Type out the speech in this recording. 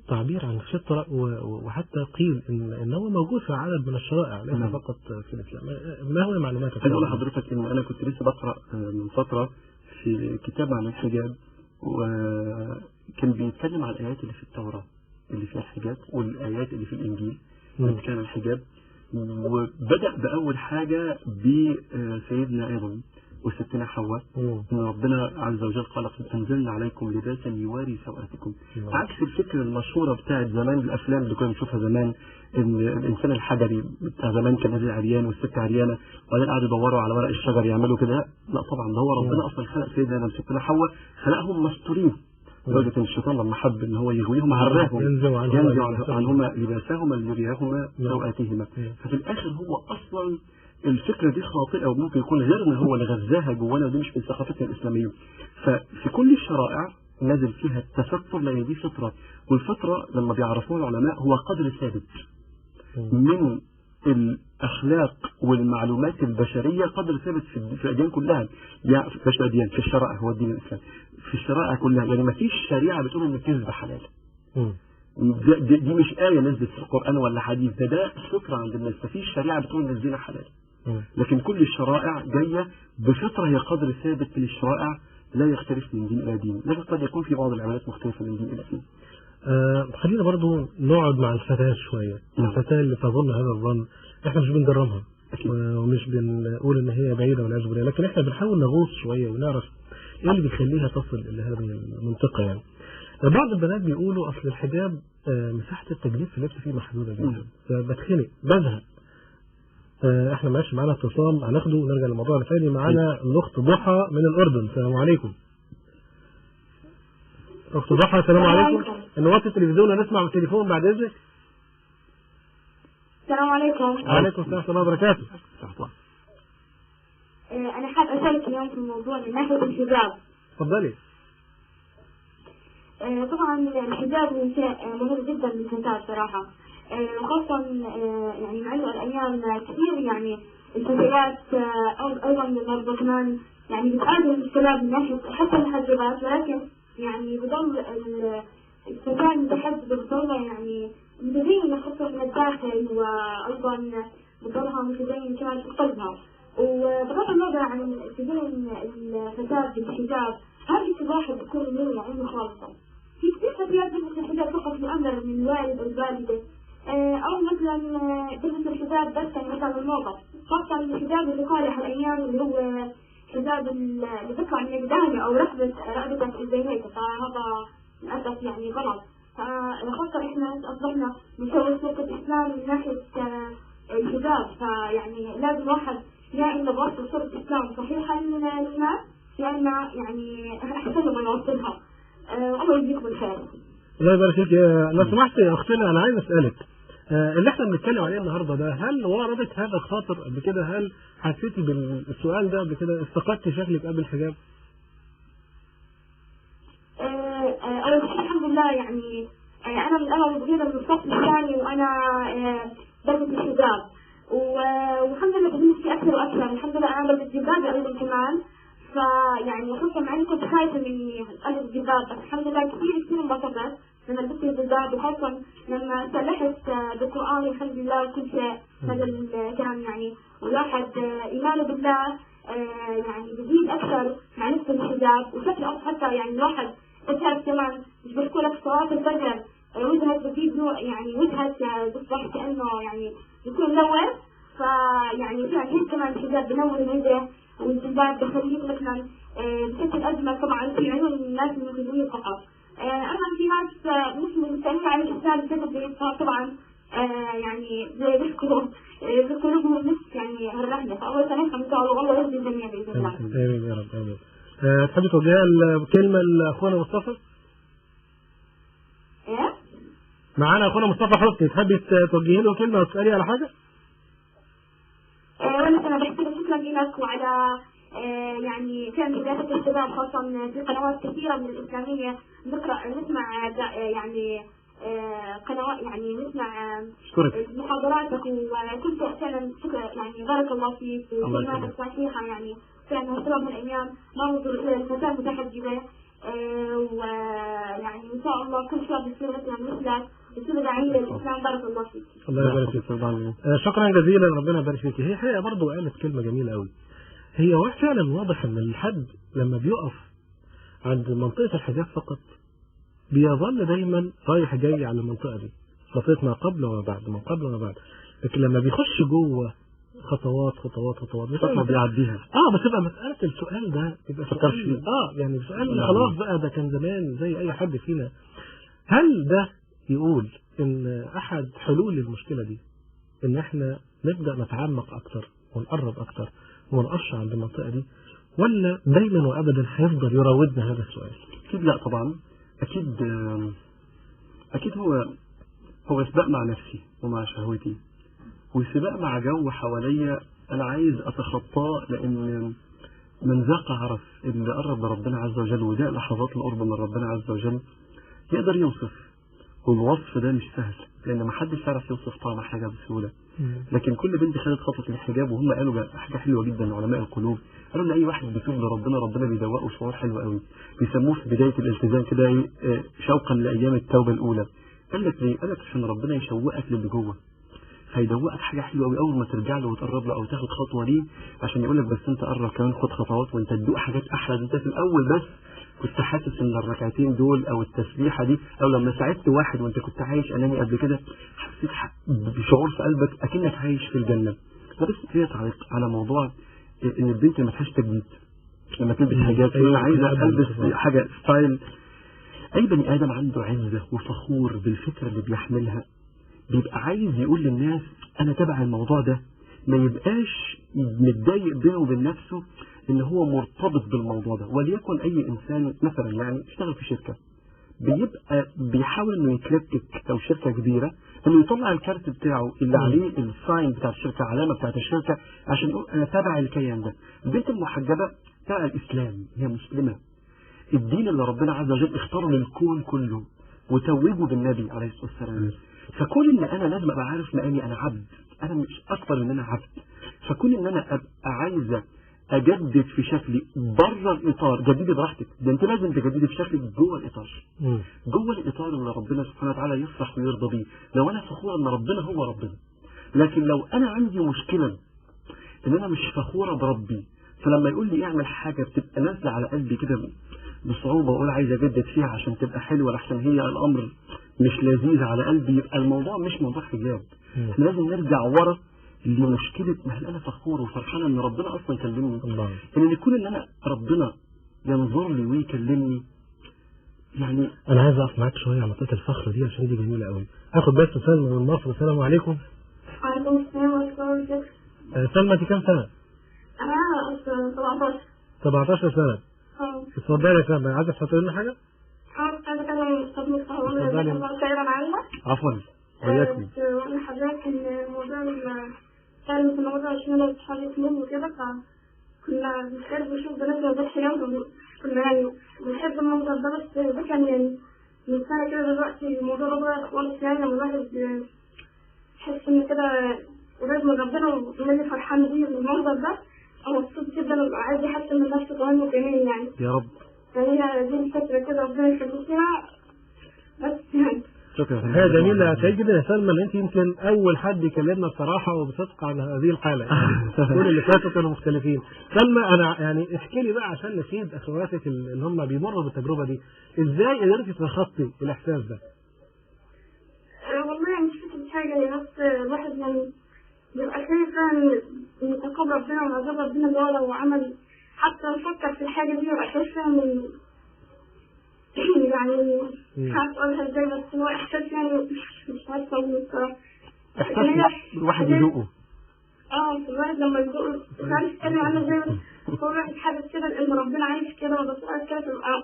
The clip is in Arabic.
تعبير عن الفطرة وحتى قيل إن هو موجود في عدد من الشرائع ليس فقط في الإسلام. ما هو معلوماتك؟ عايز أقول لحضرتك إن أنا كنت لسه بقرأ من فترة في كتاب عن الحجاب، وكان بيتكلم عن الآيات اللي في التوراة اللي فيها الحجاب والآيات اللي في الإنجيل اللي بتتكلم عن الحجاب، وبدأ بأول حاجة بسيدنا آدم وستنا حواء، ان ربنا عز وجل قال قد انزلنا عليكم لباسا يواري سوءاتكم، عكس الفكره المشهوره بتاعت زمان الافلام اللي كنا بنشوفها زمان، ان الانسان الحجري بتاع زمان كان الراجل عريان والست عريانه وبعدين قعدوا يدوروا على ورق الشجر يعملوا كده. لا طبعا ده هو ربنا اصلا خلق سيدنا ادم وستنا حواء خلقهم مستورين، لدرجه ان الشيطان لما حب ان هو يغويهم عراهم ينزع عنهما لباسهما ليريهما سوءاتهما. ففي الاخر هو اصلا الفكرة دي خاطئة وممكن يكون غيرنا هو اللي غذاها جوانا، ودي مش من ثقافتنا الإسلامية. ففي كل الشرائع نازل فيها التستر لأن دي فطرة، والفطرة لما بيعرفوها العلماء هو قدر ثابت من الأخلاق والمعلومات البشرية، قدر ثابت في الأديان كلها، يعني مش الأديان، في الشرائع، هو الدين الإسلامي في الشرائع كلها، يعني ما فيش شريعة بتقول إن الكذب حلال. دي مش آية نزلت في القرآن ولا حديث، ده فطرة عند الناس، مفيش شريعة بتقول إن الزنا حلال. لكن كل الشرائع جاية بفطرة هي قدر ثابت من الشرائع لا يختلف من دين إلى دين، لكن قد يكون في بعض العمليات مختلفة من دين إلى دين. خلينا برضو نقعد مع الفتاة شوية. الفتاة اللي تظن هذا الظن، احنا مش بنجرمها ومش بنقول ان هي بعيدة والعياذ بالله، لكن احنا بنحاول نغوص شوية ونعرف ايه اللي بيخليها تصل الى هذه المنطقة. يعني بعض البنات بيقولوا اصل الحجاب مساحة التجديد في اللبس فيه محدودة جدا، فبتخنق بزهق. احنا ماشي معانا اتصال هناخده ونرجع للموضوع الثاني. معانا الاخت ضحى من الاردن. السلام عليكم اخت ضحى. السلام عليكم. نوطي التلفزيون ونسمع التليفون بعد اذنك. السلام عليكم. وعليكم السلام ورحمه الله وبركاته. انا حاب اسالك اليوم في الموضوع من ناحيه الحجاب. اتفضلي. طبعا الحجاب هو شيء مهم جدا للفتاة صراحة، وخاصة يعني مع انه الايام كثير يعني الفتيات ايضا للمرضى كمان يعني بتقابل الشباب من ناحية حتى الحجابات، ولكن يعني بضل الفتاة المتحجبة بضلها يعني متزينة خاصة من الداخل، وايضا بضلها متزينة كمان في قلبها. وبغض النظر عن تزين الفتاة بالحجاب، هذه الصباح بتكون النية عنده خالصة. في كثير فتيات بتلبس الحجاب فقط لأمر من الوالد أو الوالدة، أو مثلا بتلبس الحجاب بس مثلا الموضة، خاصة الحجاب اللي طالع هالأيام اللي هو حجاب اللي بيطلع من الدهنة أو رقبتك زي هيك، فهذا للأسف يعني غلط. فخاصة إحنا أصبحنا نسوي سوق الإسلام من ناحية الحجاب، فيعني لازم الواحد يا إما بوصل صورة الإسلام صحيحة للناس يا إما يعني أحسن ما نوصلها. الله يجزيكم الخير. الله يبارك فيك. لو سمحت يا اختنا انا عايز اسالك، اللي احنا بنتكلم عليه النهارده ده هل وردت هذا الخاطر قبل كده؟ هل حسيتي بالسؤال ده قبل كده؟ استقدتي شكلك قبل الحجاب؟ أول شيء الحمد لله يعني أنا صغيرة من الصف الثاني وأنا بلبس الحجاب، والحمد لله بدلت فيه أكثر وأكثر. الحمد لله أنا بلبس جلباب أيضا كمان، فيعني خصوصا مع اني كنت خايفه من البس جلباب، بس الحمد لله كثير انبسطت لما لبست الجلباب، وخاصه لما سلحت بالقران الحمد لله وكل شيء. هذا الكلام يعني والواحد ايمانه بالله يعني بيزيد اكثر مع لبس الحجاب، وشكل حتى يعني الواحد بتعرف كمان مش بيحكوا لك صلاه الفجر وجهك بزيد نوع، يعني وجهك بيصبح كانه يعني بيكون منور، فيعني هيك كمان الحجاب بنور الوجه، والجلباب بخليك مثلا بشكل أجمل طبعا في عيون الناس المسلمين فقط. أما في ناس مش مستعملين على الإسلام بشكل جيد طبعا يعني بيحكوا بقلوبهم نفس يعني هالرحلة، فأول سنة إن شاء الله والله يهدي الجميع بإذن الله. آمين يا رب آمين. تحبي توجهي الكلمة لأخونا مصطفى؟ إيه؟ معانا أخونا مصطفى حسني، تحبي توجهي له كلمة وتسألي على حاجة؟ أنا بحكي لك شكرا لك وعلى يعني كان بداية الشباب، خاصة في قنوات كثيرة من الإسلامية نسمع يعني قنوات يعني نسمع محاضراتك، وكنت فعلا يعني بارك الله فيك وكلماتك صحيحة يعني فعلا. شباب الأيام ما وصلوا إلى الفتاة المتحجبة ويعني إن شاء الله كل شاب يصير مثلا مثلك ويصير داعية للإسلام. بارك الله فيك. الله يبارك فيك. شكرا جزيلا، ربنا يبارك فيك. هي حقيقة برضه قالت كلمة جميلة قوي. هي فعلا واضح ان الحد لما بيقف عند منطقة الحجاب فقط بيظل دايما رايح جاي على المنطقة دي، منطقة ما قبل وما بعد، ما قبل وما بعد. لكن لما بيخش جوه خطوات بيعديها. بتبقى مسألة السؤال ده يبقى سؤال يعني سؤال خلاص بقى، ده كان زمان زي اي حد فينا. هل ده يقول ان احد حلول المشكلة دي ان احنا نبدأ نتعمق اكتر ونقرب اكتر ونقش عند المنطقة دي، ولا دايما وابدا هيفضل يراودنا هذا السؤال؟ اكيد لا طبعا. اكيد هو سباق مع نفسي ومع شهوتي، وسباق مع جو حواليا انا عايز اتخطاه، لان من ذاق عرف اللي قرب لربنا عز وجل وذاق لحظات القرب من ربنا عز وجل يقدر يوصف. والوصف ده مش سهل، لان ما حدش يعرف يوصف طعم حاجه بسهوله. لكن كل بنت خدت خطوه الحجاب، وهم قالوا حاجه حلوه جدا علماء القلوب، قالوا ان اي واحد بيتوب لربنا ربنا بيدوقه شعور حلو قوي، بيسموه في بدايه الالتزام كده شوقا لايام التوبه الاولى. قال لك ليه؟ قال لك عشان ربنا يشوقك للي جوه، هيدوقك حاجه حلوه قوي اول ما ترجع له وتقرب له او تاخد خطوه ليه، عشان يقول لك بس انت قرب كمان، خد خطوات وانت تدوق حاجات احلى. انت في الاول بس كنت حاسس ان الركعتين دول او التسبيحه دي، او لما ساعدت واحد وانت كنت عايش اناني قبل كده، حسيت بشعور في قلبك اكنك عايش في الجنه. بس فيها تعليق على موضوع ان البنت ما فيهاش تجديد لما تلبس حاجات. انا عايزه البس حاجه ستايل. اي بني ادم عنده عزه وفخور بالفكره اللي بيحملها بيبقى عايز يقول للناس انا تبع الموضوع ده، ما يبقاش متضايق بينه وبين نفسه ان هو مرتبط بالموضوع ده. وليكن اي انسان مثلا يعني اشتغل في شركه، بيبقى بيحاول انه يتلكك، او شركه كبيره، انه يطلع الكارت بتاعه اللي عليه الساين بتاع الشركه، علامه بتاعت الشركه، عشان يقول انا تبع الكيان ده. البنت المحجبه تبع الاسلام، هي مسلمه، الدين اللي ربنا عز وجل اختاره للكون كله وتوجه بالنبي عليه الصلاه والسلام. فكون ان انا لازم ابقى عارف مقامي، انا عبد، انا مش اكتر من انا عبد. فكون ان انا ابقى عايزه اجدد في شكلي بره الاطار، جديدي براحتك، ده انت لازم تجددي في شكلك جوه الاطار، جوه الاطار اللي ربنا سبحانه وتعالى يفرح ويرضى بيه. لو انا فخوره ان ربنا هو ربنا، لكن لو انا عندي مشكله ان انا مش فخوره بربي، فلما يقول لي اعمل حاجه بتبقى نازله على قلبي كده بصعوبه، واقول عايز اجدد فيها عشان تبقى حلوه، عشان هي الامر مش لذيذ على قلبي، يبقى الموضوع مش موضوع حجاب. احنا لازم نرجع ورا لمشكله هل انا فخور وفرحان ان ربنا اصلا كلمني، ان يكون ان انا ربنا ينظر لي ويكلمني. يعني انا عايز اقف معاك شويه على منطقه الفخر دي عشان دي جميله قوي. اخد بس سلمى من مصر. السلام عليكم. وعليكم السلام ورحمه الله وبركاته. سلمى انت كام سنه؟ انا 17. 17 سنه. اتفضلي يا سلمى، عايزه تحطي لنا حاجه؟ عايزه اكلم استاذ مصطفى خيرا عنك. عفوا وياكم. وانا حضرتك الموضوع كان في موضوع 20 حوالي سنين وكده، فكنا بنحب نشوف بنات بالحجاب، كنا يعني بنحب المنظر ده. بس ده كان يعني من سنه كده، دلوقتي الموضوع ده خالص. يعني لما الواحد يحس ان كده قريب من ربنا ومني فرحان بيه المنظر ده، انا مبسوط جدا وببقى عايز احسن من نفسي كمان وكمان يعني. يا رب. فهي دي الفكره كده، ربنا يخليكيها بس يعني. شكرا. هي جميلة، سعيد جدا يا سلمى ان انت يمكن اول حد يكلمنا بصراحة وبصدق عن هذه الحالة. كل اللي فاتوا كانوا مختلفين. سلمى انا يعني احكي لي بقى عشان نفيد اخواتك اللي هم بيمروا بالتجربة دي، ازاي قدرتي تتخطي الاحساس ده؟ والله مش فكرة حاجة، يعني بس الواحد يعني بيبقى خايف فعلا من عقاب ربنا وعذاب ربنا، اللي هو لو عمل حتى يفكر في الحاجة دي يبقى خايف فعلا من يعني مش عارفة اقولها ازاي، بس هو احساس يعني مش عارفة اقوله الصراحة. احساس الواحد يذوقه. الواحد لما يذوقه مش عارف يتكلم عنه ازاي، بس هو الواحد حاسس كده ان ربنا عايش كده، وبس كده تبقى